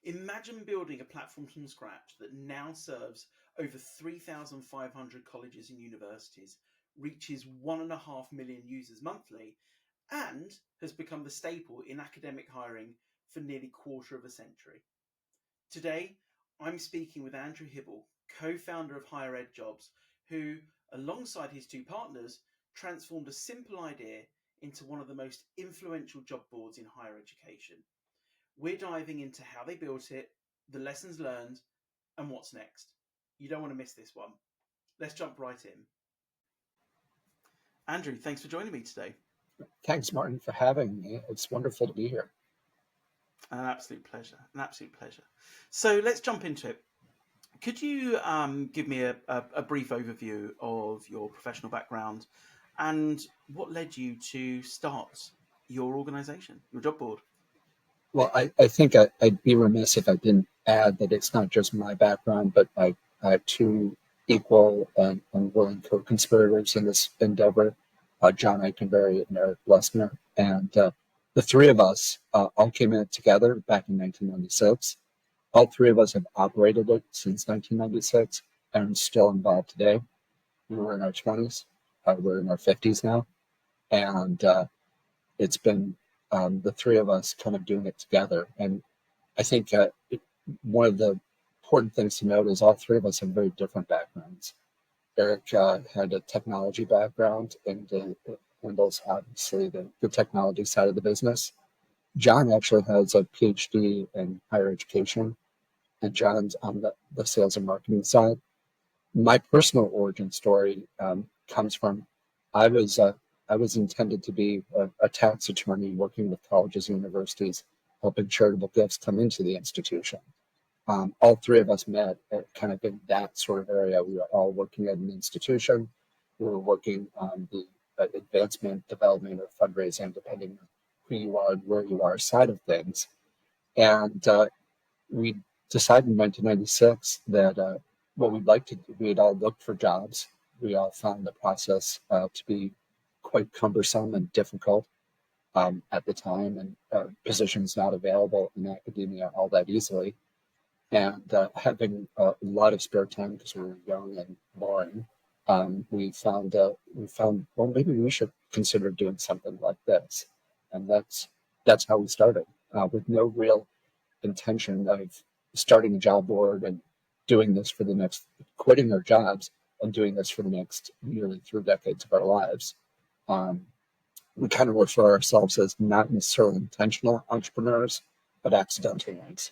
Imagine building a platform from scratch that now serves over 3,500 colleges and universities, reaches 1.5 million users monthly, and has become the staple in academic hiring for nearly quarter of a century. Today, I'm speaking with Andrew Hibel, co-founder of HigherEdJobs, who, alongside his two partners, transformed a simple idea into one of the most influential job boards in higher education. We're diving into how they built it, the lessons learned, and what's next. You don't want to miss this one. Let's jump right in. Andrew, thanks for joining me today. Thanks, Martin, for having me. It's wonderful to be here. An absolute pleasure. An absolute pleasure. So let's jump into it. Could you give me a brief overview of your professional background and what led you to start your organization, your job board? Well, I think I'd be remiss if I didn't add that it's not just my background, but I have two equal and willing co-conspirators in this endeavor, John Eikenberry and Eric Blessner. And the three of us all came in it together back in 1996. All three of us have operated it since 1996 and are still involved today. We were in our 20s. We're in our 50s now. And it's been the three of us kind of doing it together. And I think one of the important things to note is all three of us have very different backgrounds. Eric had a technology background and handles obviously the technology side of the business. John actually has a PhD in higher education, and John's on the sales and marketing side. My personal origin story comes from I was intended to be a tax attorney working with colleges and universities, helping charitable gifts come into the institution. All three of us met kind of in that sort of area. We were all working at an institution. We were working on the advancement, development, or fundraising, depending on who you are and where you are side of things. And we decided in 1996 that what we'd like to do, we had all looked for jobs. We all found the process to be quite cumbersome and difficult at the time, and positions not available in academia all that easily. And having a lot of spare time because we were young and boring, we found well, maybe we should consider doing something like this, and that's how we started with no real intention of starting a job board and doing this for the next, quitting our jobs and doing this for the next nearly 3 decades of our lives. We kind of refer ourselves as not necessarily intentional entrepreneurs, but accidental ones.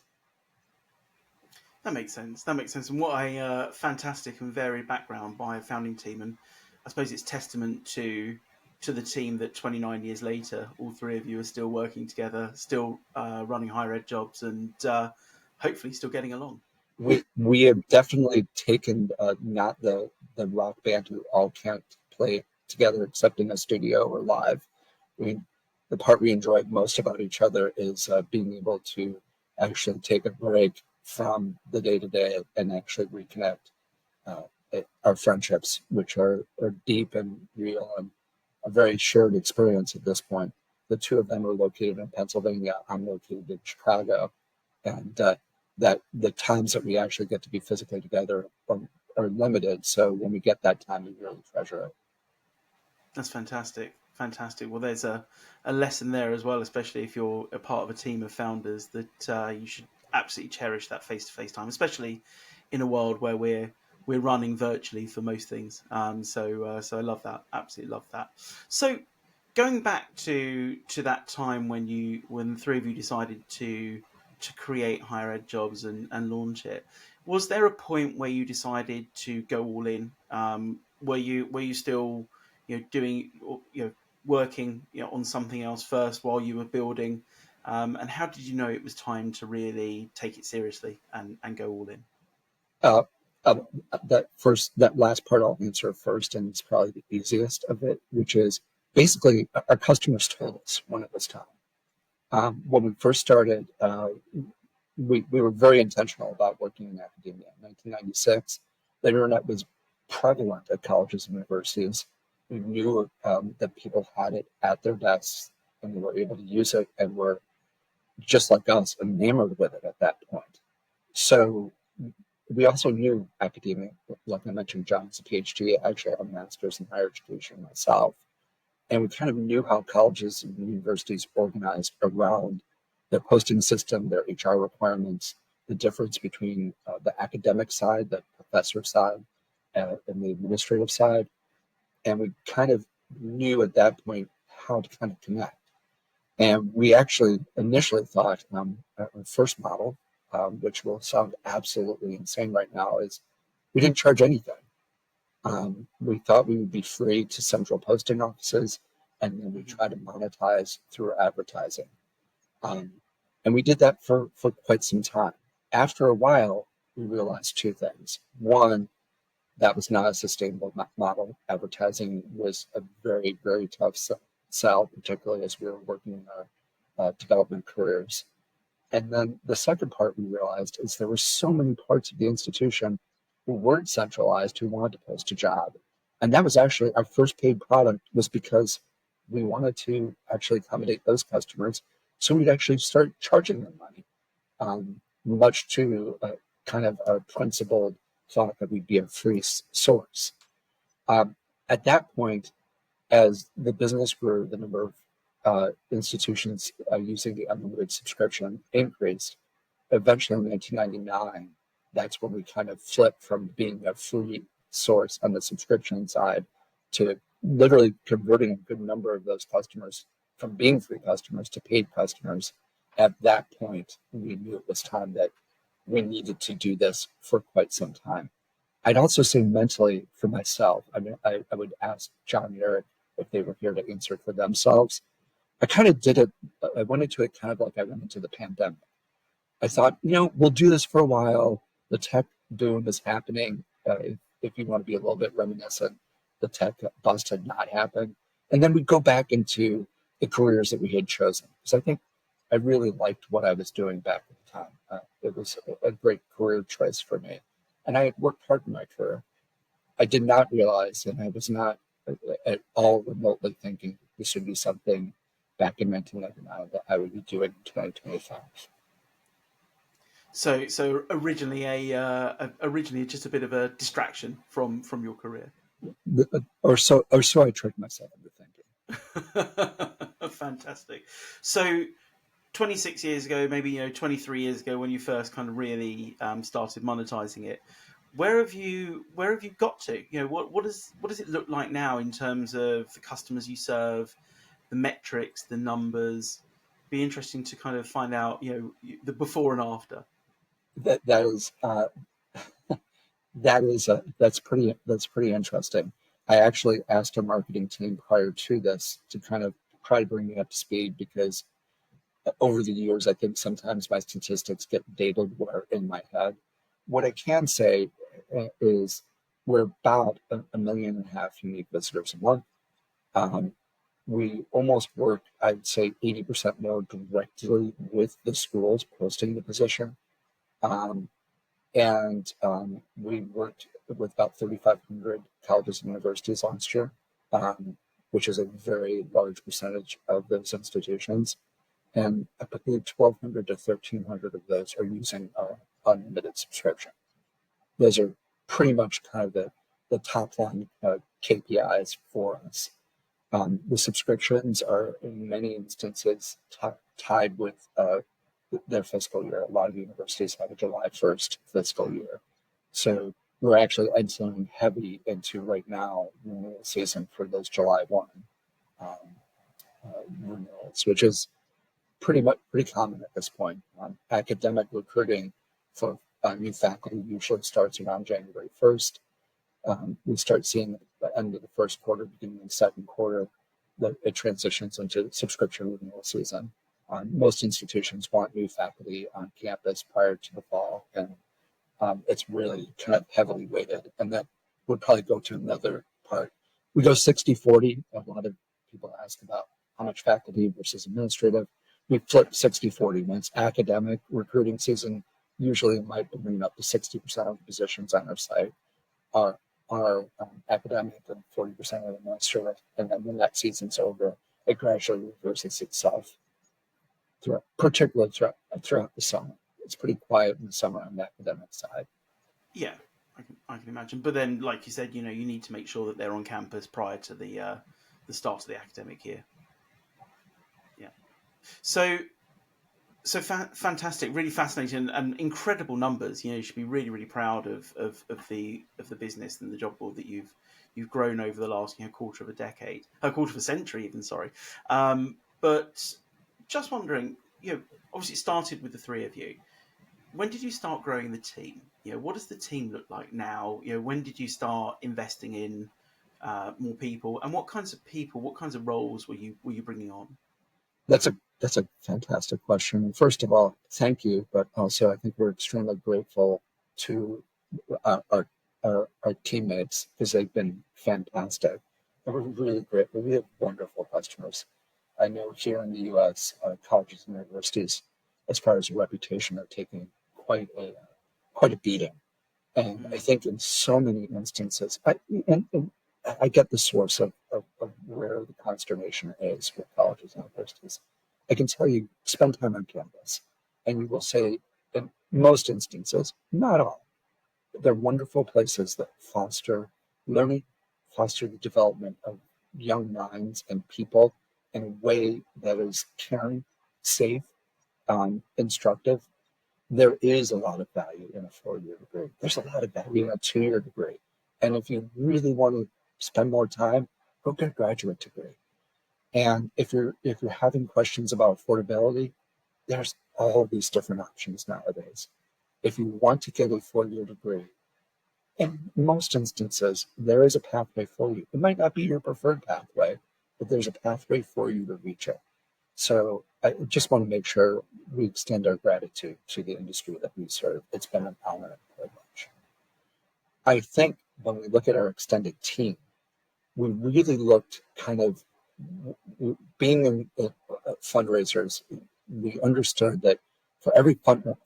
That makes sense. That makes sense. And what a fantastic and varied background by a founding team. And I suppose it's testament to the team that 29 years later, all three of you are still working together, still running HigherEdJobs, and hopefully still getting along. We have definitely taken not the rock band who all can't play together except in a studio or live. The part we enjoy most about each other is being able to actually take a break from the day-to-day and actually reconnect our friendships, which are deep and real and a very shared experience at this point. The two of them are located in Pennsylvania. I'm located in Chicago. And that the times that we actually get to be physically together are limited. So when we get that time, we really treasure it. That's fantastic. Fantastic. Well, there's a lesson there as well, especially if you're a part of a team of founders, that you should absolutely cherish that face-to-face time, especially in a world where we're running virtually for most things. So I love that. Absolutely love that. So going back to that time when the three of you decided to create HigherEdJobs and launch it, was there a point where you decided to go all in? Were you still doing working on something else first while you were building? And how did you know it was time to really take it seriously and go all in? That last part I'll answer first, and it's probably the easiest of it, which is basically our customers told us when it was time. When we first started, we were very intentional about working in academia. In 1996, the internet was prevalent at colleges and universities. We knew that people had it at their desks and they were able to use it and were, just like us, enamored with it at that point. So we also knew academia, like I mentioned, John's a PhD, actually a master's in higher education myself. And we kind of knew how colleges and universities organized around their posting system, their HR requirements, the difference between the academic side, the professor side, and the administrative side. And we kind of knew at that point how to kind of connect. And we actually initially thought our first model, which will sound absolutely insane right now, is we didn't charge anything. We thought we would be free to central posting offices, and then we try to monetize through advertising. Um, and we did that for quite some time. After a while, we realized two things. One, that was not a sustainable model. Advertising was a very, very tough sell, particularly as we were working in our development careers. And then the second part we realized is there were so many parts of the institution who weren't centralized who wanted to post a job. And that was actually our first paid product, was because we wanted to actually accommodate those customers. So we'd actually start charging them money, much to kind of our principled thought that we'd be a free source. At that point, as the business grew, the number of institutions using the unlimited subscription increased. Eventually in 1999, that's when we kind of flipped from being a free source on the subscription side to literally converting a good number of those customers from being free customers to paid customers. At that point, we knew it was time that we needed to do this for quite some time. I'd also say mentally for myself, I mean, I would ask John and Eric if they were here to answer for themselves. I kind of did it. I went into it kind of like I went into the pandemic. I thought, we'll do this for a while. The tech boom is happening. If you want to be a little bit reminiscent, the tech bust had not happened. And then we'd go back into the careers that we had chosen. Because I think I really liked what I was doing back at the time. It was a great career choice for me. And I had worked hard in my career. I did not realize, and I was not at all remotely thinking this would be something back in 1999 that I would be doing in 2025. So originally just a bit of a distraction from your career. Or so I tricked myself into thinking. Fantastic. So 26 years ago, maybe 23 years ago, when you first kind of really started monetizing it, where have you got to? What does it look like now in terms of the customers you serve, the metrics, the numbers? Be interesting to kind of find out the before and after. That's pretty interesting. I actually asked our marketing team prior to this to kind of try to bring me up to speed, because over the years, I think sometimes my statistics get dated in my head. What I can say is we're about 1.5 million unique visitors a month. We almost work, I'd say 80% more directly with the schools posting the position. We worked with about 3,500 colleges and universities last year, which is a very large percentage of those institutions. And I believe 1,200 to 1,300 of those are using our unlimited subscription. Those are pretty much kind of the top line KPIs for us. The subscriptions are in many instances tied with their fiscal year. A lot of universities have a July 1st fiscal year. So we're actually entering heavy into right now renewal season for those July 1 renewals, which is pretty common at this point. Academic recruiting for new faculty usually starts around January 1st. We start seeing at the end of the first quarter, beginning of the second quarter, that it transitions into subscription renewal season. Most institutions want new faculty on campus prior to the fall, and it's really kind of heavily weighted. And that would probably go to another part. We go 60-40. A lot of people ask about how much faculty versus administrative. We flip 60-40. When it's academic recruiting season, usually it might bring up to 60% of the positions on our site are academic and 40% are administrative. And then when that season's over, it gradually reverses itself, particularly throughout the summer. it's pretty quiet in the summer on the academic side. Yeah, I can imagine. But then, like you said, you need to make sure that they're on campus prior to the start of the academic year. Yeah. So fantastic, really fascinating, and incredible numbers. You should be really really proud of the business and the job board that you've grown over the last quarter of a decade, a quarter of a century even. Sorry, but just wondering, obviously it started with the three of you. When did you start growing the team? What does the team look like now? When did you start investing in more people, and what kinds of people, what kinds of roles were you bringing on? That's a fantastic question. First of all, thank you, but also I think we're extremely grateful to our our teammates because they've been fantastic. And we're really great. We have wonderful customers. I know here in the U.S., colleges and universities, as far as a reputation, are taking quite a beating. And I Mm, think in so many instances, and I get the source of where the consternation is with colleges and universities. I can tell you, spend time on campus, and you will say, in most instances, not all, they're wonderful places that foster learning, foster the development of young minds and people in a way that is caring, safe, instructive. There is a lot of value in a 4 year degree. There's a lot of value in a 2 year degree. And if you really want to spend more time, go get a graduate degree. And if you're having questions about affordability, there's all these different options nowadays. If you want to get a 4 year degree, in most instances, there is a pathway for you. It might not be your preferred pathway, but there's a pathway for you to reach it. So I just want to make sure we extend our gratitude to the industry that we serve. It's been an honor and privilege. I think when we look at our extended team, we really looked kind of being in fundraisers. We understood that for every frontline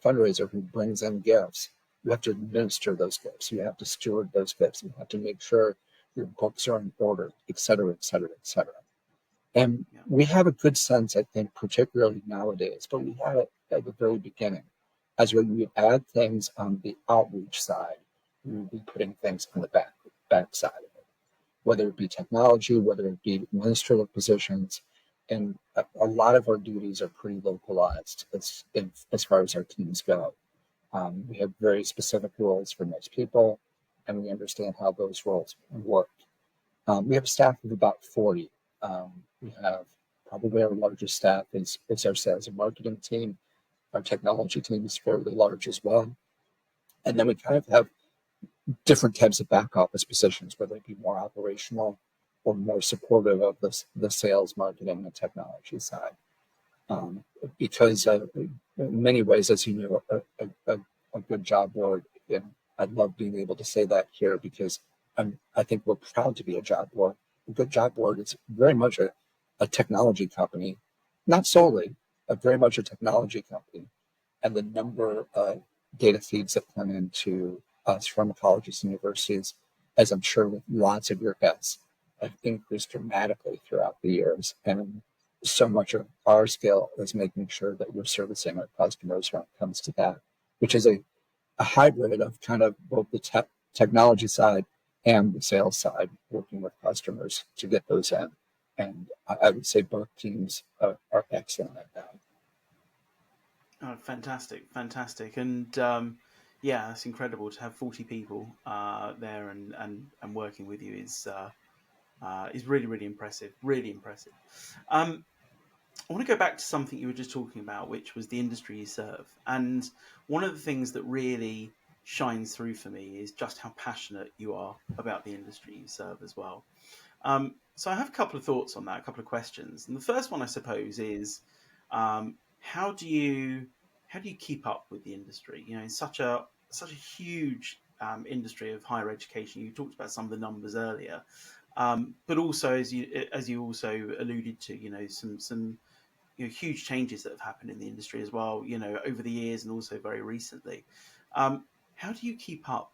fundraiser who brings in gifts, you have to administer those gifts. You have to steward those gifts. You have to make sure your books are in order, et cetera, et cetera, et cetera. And yeah. we have a good sense, I think, particularly nowadays, but we had it at the very beginning. As when we add things on the outreach side, we would be putting things on the back side of it, whether it be technology, whether it be administrative positions. And a lot of our duties are pretty localized as far as our teams go. We have very specific roles for most people, and we understand how those roles work. We have a staff of about 40. We have probably our largest staff is our sales and marketing team. Our technology team is fairly large as well. And then we kind of have different types of back office positions, whether it be more operational or more supportive of the sales, marketing, and technology side. Because in many ways, as you know, a good job board, and I love being able to say that here because I think we're proud to be a job board. A good job board is very much a technology company, not solely, but very much a technology company. And the number of data feeds that come into us from colleges and universities, as I'm sure with lots of your guests, have increased dramatically throughout the years. And so much of our skill is making sure that we're servicing our customers when it comes to that, which is a hybrid of kind of both the technology side and the sales side, working with customers to get those in. And I would say both teams are excellent at that. Oh, fantastic, fantastic, and yeah, it's incredible to have 40 people there and working with you is really really impressive, really impressive. Um, I want to go back to something you were just talking about, which was the industry you serve. And one of the things that really shines through for me is just how passionate you are about the industry you serve as well. So I have a couple of thoughts on that, a couple of questions. And the first one, I suppose, is how do you keep up with the industry? In such a huge industry of higher education. You talked about some of the numbers earlier, but also as you also alluded to, some huge changes that have happened in the industry as well, over the years and also very recently. How do you keep up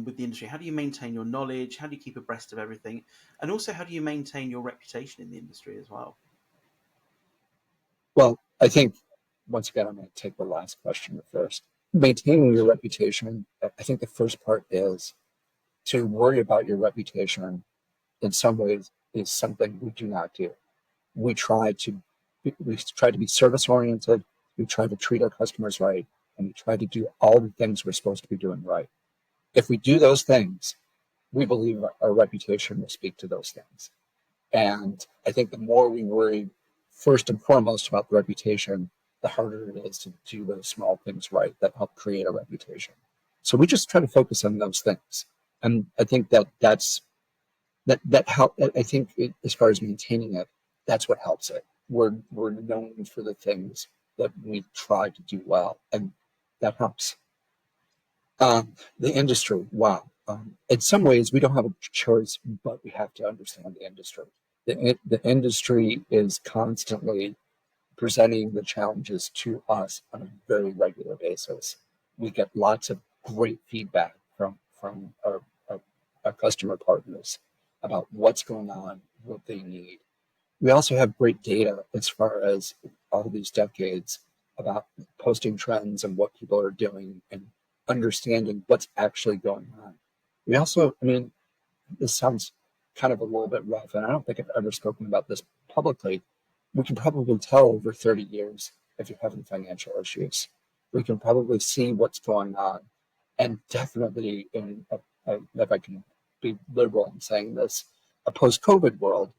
with the industry? How do you maintain your knowledge? How do you keep abreast of everything? And also, how do you maintain your reputation in the industry as well? Well, I think once again, I'm going to take the last question first. Maintaining your reputation, I think the first part is to worry about your reputation in some ways is something we do not do. We try to be service oriented. We try to treat our customers right, and we try to do all the things we're supposed to be doing right. If we do those things, we believe our reputation will speak to those things. And I think the more we worry first and foremost about the reputation, the harder it is to do those small things right that help create a reputation. So we just try to focus on those things. And I think that help. I think as far as maintaining it, that's what helps it. We're known for the things that we try to do well, and that helps. The industry, wow. In some ways, we don't have a choice, but we have to understand the industry. The industry is constantly presenting the challenges to us on a very regular basis. We get lots of great feedback from our customer partners about what's going on, what they need. We also have great data as far as all these decades about posting trends and what people are doing and understanding what's actually going on. We also, I mean, this sounds kind of a little bit rough, and I don't think I've ever spoken about this publicly. We can probably tell over 30 years if you're having financial issues. We can probably see what's going on. And definitely, if I can be liberal in saying this, a post COVID world,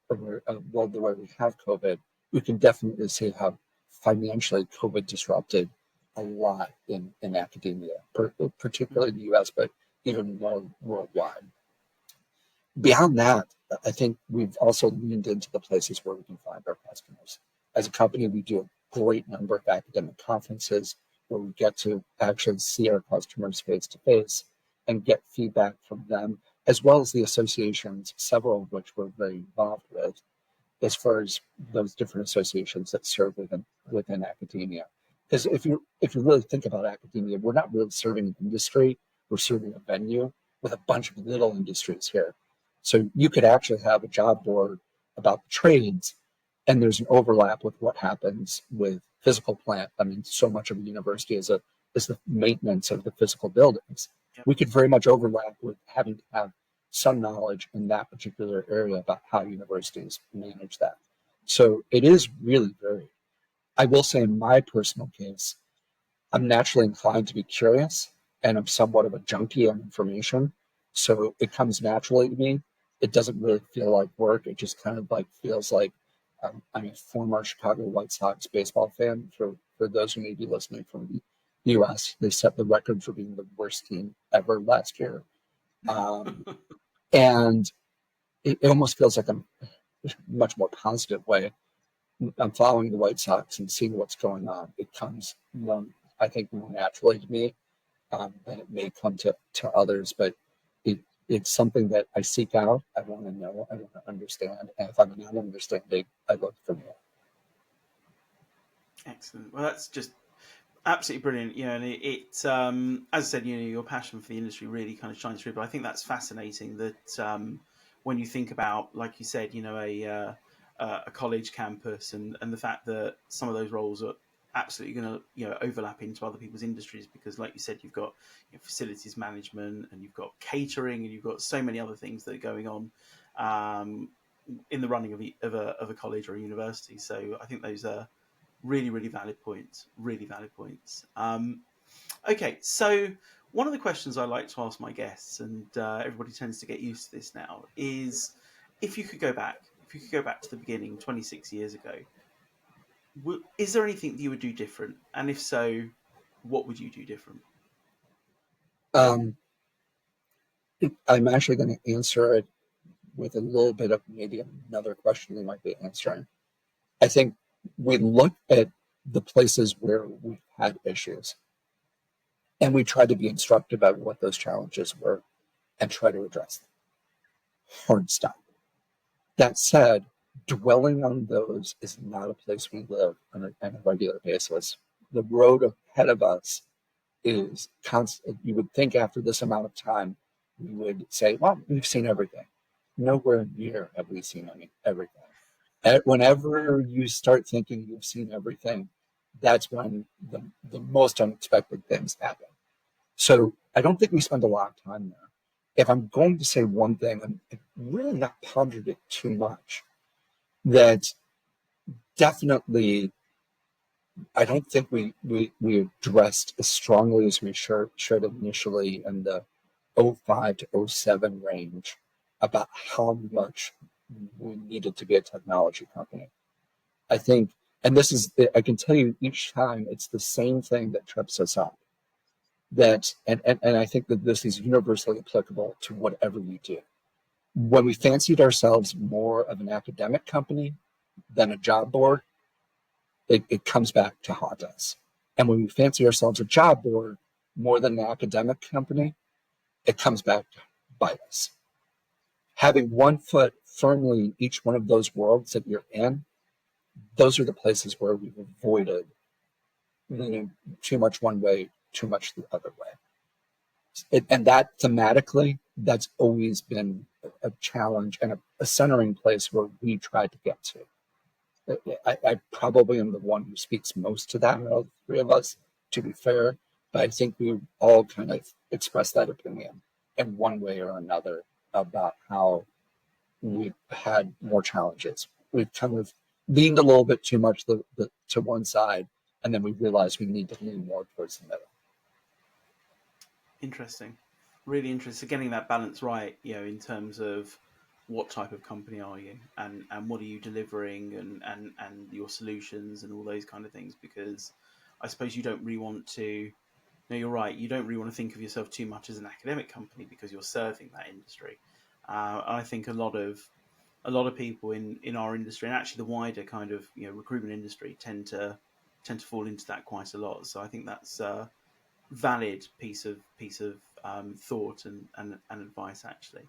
or a world where we have COVID, we can definitely see how financially COVID disrupted a lot in academia, particularly in the US, but even more worldwide. Beyond that, I think we've also leaned into the places where we can find our customers. As a company, we do a great number of academic conferences where we get to actually see our customers face to face and get feedback from them, as well as the associations, several of which we're very involved with, as far as those different associations that serve within academia. Because if you really think about academia, we're not really serving an industry, we're serving a venue with a bunch of little industries here. So you could actually have a job board about the trades, and there's an overlap with what happens with physical plant. I mean, so much of a university is the maintenance of the physical buildings. Yep. We could very much overlap with having to have some knowledge in that particular area about how universities manage that. So it is really varied. I will say in my personal case, I'm naturally inclined to be curious, and I'm somewhat of a junkie on information. So it comes naturally to me. It doesn't really feel like work. It just kind of like feels like I'm a former Chicago White Sox baseball fan. For those who may be listening from the U.S., they set the record for being the worst team ever last year. And it almost feels like I'm much more positive way. I'm following the White Sox and seeing what's going on. It comes, I think, more naturally to me than it may come to others. But it's something that I seek out. I want to know. I want to understand. And if I'm not understanding, I look for more. Excellent. Well, that's just absolutely brilliant. You know, and as I said, you know, your passion for the industry really kind of shines through. But I think that's fascinating that when you think about, like you said, you know, a college campus and the fact that some of those roles are absolutely going to, you know, overlap into other people's industries because, like you said, you've got facilities management and you've got catering and you've got so many other things that are going on in the running of a college or a university. So I think those are really, really valid points. Really valid points. Okay, so one of the questions I like to ask my guests, and everybody tends to get used to this now, is if you could go back to the beginning, 26 years ago, is there anything that you would do different? And if so, what would you do different? Um, I'm actually going to answer it with a little bit of maybe another question they might be answering. I think we look at the places where we've had issues and we try to be instructive about what those challenges were and try to address them. Hard stop. That said, dwelling on those is not a place we live on a regular basis. The road ahead of us is constant. You would think after this amount of time, we would say, well, we've seen everything. Nowhere near have we seen everything. Whenever you start thinking you've seen everything, that's when the most unexpected things happen. So I don't think we spend a lot of time there. If I'm going to say one thing, and I've really not pondered it too much, that definitely I don't think we addressed as strongly as we should initially in the '05 to '07 range about how much we needed to be a technology company. I think, and this is, I can tell you each time it's the same thing that trips us up. And I think that this is universally applicable to whatever you do. When we fancied ourselves more of an academic company than a job board, it comes back to haunt us. And when we fancy ourselves a job board more than an academic company, it comes back to bite us. Having one foot firmly in each one of those worlds that you're in, those are the places where we've avoided leaning too much one way, too much the other way. And that thematically, that's always been a challenge and a centering place where we tried to get to. I probably am the one who speaks most to that of the three of us, to be fair, but I think we all kind of express that opinion in one way or another about how we've had more challenges. We've kind of leaned a little bit too much to one side, and then we realized we need to lean more towards the middle. Interesting, really interesting. Getting that balance right, in terms of what type of company are you, and what are you delivering, and your solutions and all those kind of things. Because I suppose you don't really want to. No, you're right. You don't really want to think of yourself too much as an academic company because you're serving that industry. I think a lot of people in our industry, and actually the wider kind of recruitment industry, tend to fall into that quite a lot. So I think that's valid piece of thought and advice actually.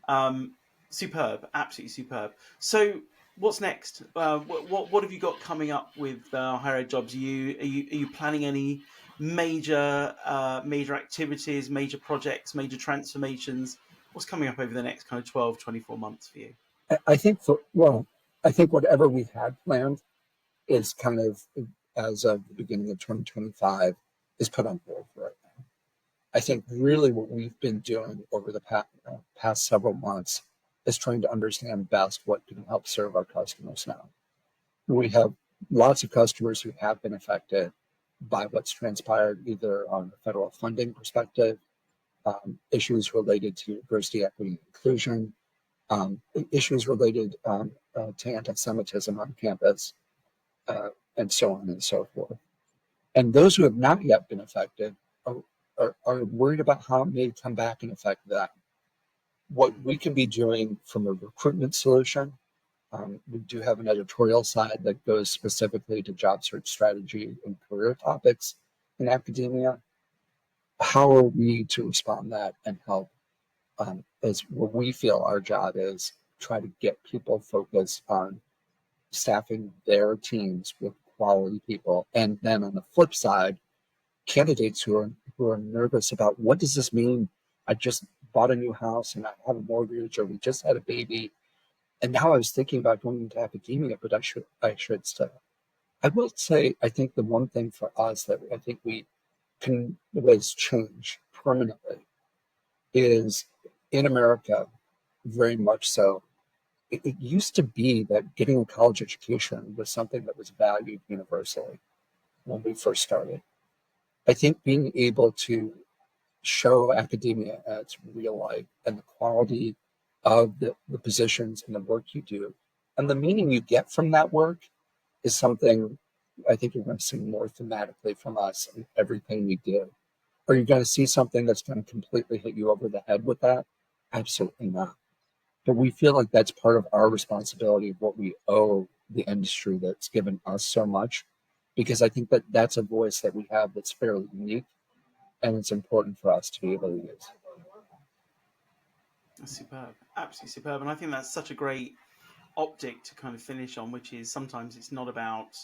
Um, Superb, absolutely superb. So what's next? What have you got coming up with Higher Ed Jobs? Are you planning any major activities, major projects, major transformations? What's coming up over the next kind of 12, 24 months for you? I think I think whatever we had planned is kind of, as of the beginning of 2025, is put on hold right now. I think really what we've been doing over the past several months is trying to understand best what can help serve our customers now. We have lots of customers who have been affected by what's transpired, either on a federal funding perspective, issues related to diversity, equity, and inclusion, issues related to anti-Semitism on campus, and so on and so forth. And those who have not yet been affected are worried about how it may come back and affect them. What we can be doing from a recruitment solution, we do have an editorial side that goes specifically to job search strategy and career topics in academia. How are we to respond to that and help, as what we feel our job is, try to get people focused on staffing their teams with quality people. And then on the flip side, candidates who are nervous about, what does this mean? I just bought a new house and I have a mortgage, or we just had a baby, and now I was thinking about going into academia, but I should still. I will say, I think the one thing for us that I think we can always change permanently is, in America, very much so. It used to be that getting a college education was something that was valued universally when we first started. I think being able to show academia at its real life and the quality of the positions and the work you do and the meaning you get from that work is something I think you're going to see more thematically from us in everything we do. Are you going to see something that's going to completely hit you over the head with that? Absolutely not. But we feel like that's part of our responsibility of what we owe the industry that's given us so much, because I think that that's a voice that we have that's fairly unique, and it's important for us to be able to use. That's superb, absolutely superb, and I think that's such a great optic to kind of finish on, which is sometimes it's not about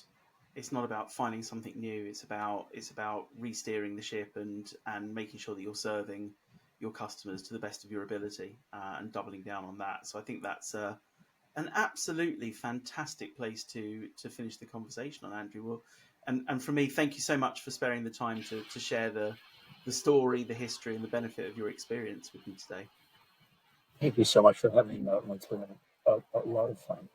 finding something new. It's about re-steering the ship and making sure that you're serving your customers to the best of your ability, and doubling down on that. So I think that's an absolutely fantastic place to finish the conversation on, Andrew. Well, And for me, thank you so much for sparing the time to share the story, the history, and the benefit of your experience with me today. Thank you so much for having me. It's been a lot of fun.